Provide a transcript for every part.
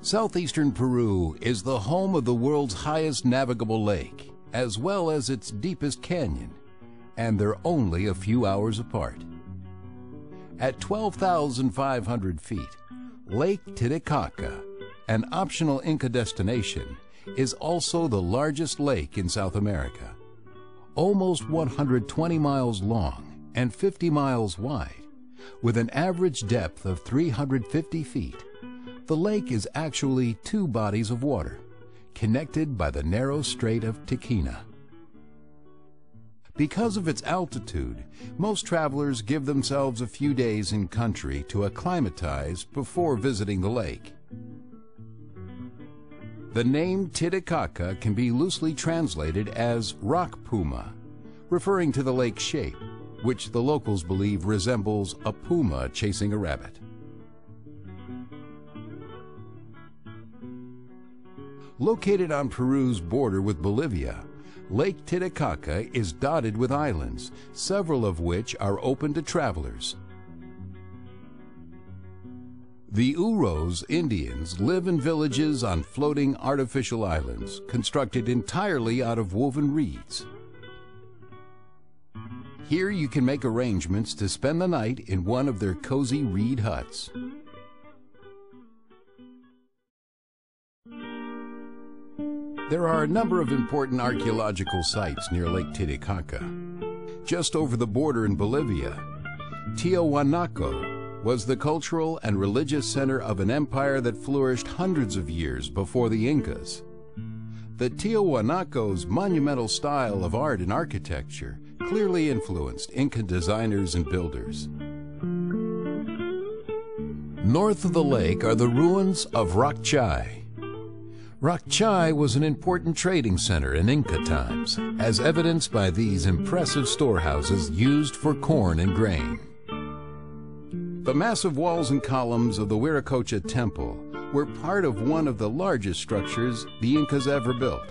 Southeastern Peru is the home of the world's highest navigable lake, as well as its deepest canyon, and they're only a few hours apart. At 12,500 feet, Lake Titicaca, an optional Inca destination, is also the largest lake in South America. Almost 120 miles long and 50 miles wide, with an average depth of 350 feet, the lake is actually two bodies of water, connected by the narrow Strait of Tiquina. Because of its altitude, most travelers give themselves a few days in country to acclimatize before visiting the lake. The name Titicaca can be loosely translated as rock puma, referring to the lake's shape, which the locals believe resembles a puma chasing a rabbit. Located on Peru's border with Bolivia, Lake Titicaca is dotted with islands, several of which are open to travelers. The Uros Indians live in villages on floating artificial islands constructed entirely out of woven reeds. Here you can make arrangements to spend the night in one of their cozy reed huts. There are a number of important archaeological sites near Lake Titicaca. Just over the border in Bolivia, Tiahuanaco was the cultural and religious center of an empire that flourished hundreds of years before the Incas. The Tiahuanaco's monumental style of art and architecture clearly influenced Inca designers and builders. North of the lake are the ruins of Rakchai. Rakchai was an important trading center in Inca times, as evidenced by these impressive storehouses used for corn and grain. The massive walls and columns of the Wiracocha Temple were part of one of the largest structures the Incas ever built.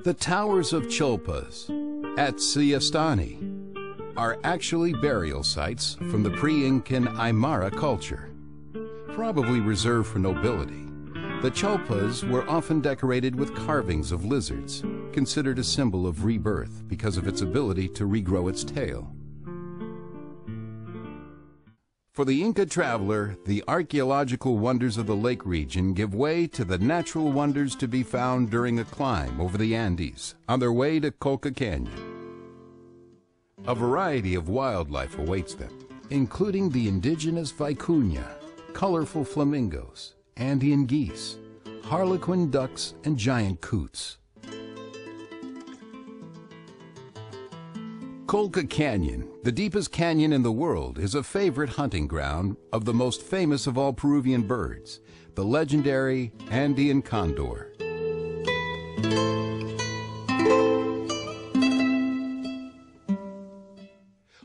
The towers of Chulpas at Siestani are actually burial sites from the pre-Incan Aymara culture. Probably reserved for nobility, the Chulpas were often decorated with carvings of lizards, considered a symbol of rebirth because of its ability to regrow its tail. For the Inca traveler, the archaeological wonders of the lake region give way to the natural wonders to be found during a climb over the Andes on their way to Colca Canyon. A variety of wildlife awaits them, including the indigenous vicuña, colorful flamingos, Andean geese, harlequin ducks, and giant coots. Colca Canyon, the deepest canyon in the world, is a favorite hunting ground of the most famous of all Peruvian birds, the legendary Andean condor.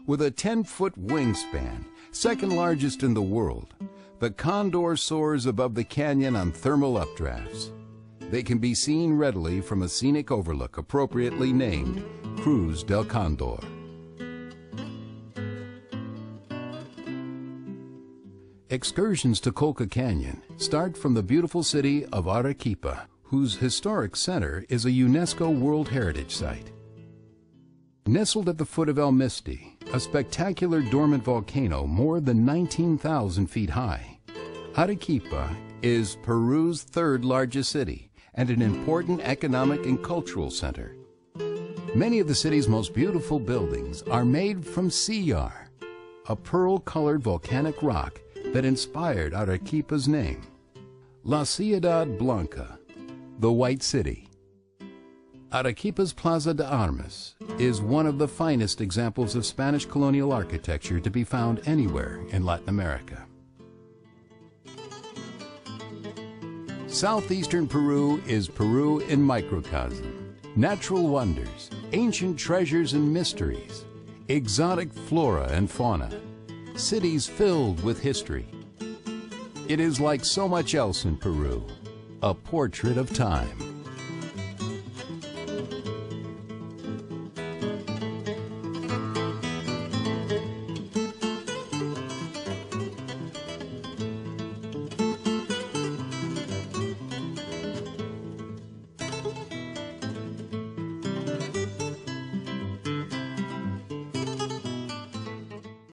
With a 10-foot wingspan, second largest in the world, the condor soars above the canyon on thermal updrafts. They can be seen readily from a scenic overlook appropriately named Cruz del Condor. Excursions to Colca Canyon start from the beautiful city of Arequipa, whose historic center is a UNESCO World Heritage Site. Nestled at the foot of El Misti, a spectacular dormant volcano more than 19,000 feet high, Arequipa is Peru's third largest city and an important economic and cultural center. Many of the city's most beautiful buildings are made from sillar, a pearl-colored volcanic rock that inspired Arequipa's name. La Ciudad Blanca, the White City. Arequipa's Plaza de Armas is one of the finest examples of Spanish colonial architecture to be found anywhere in Latin America. Southeastern Peru is Peru in microcosm. Natural wonders, ancient treasures and mysteries, exotic flora and fauna, cities filled with history. It is like so much else in Peru, a portrait of time.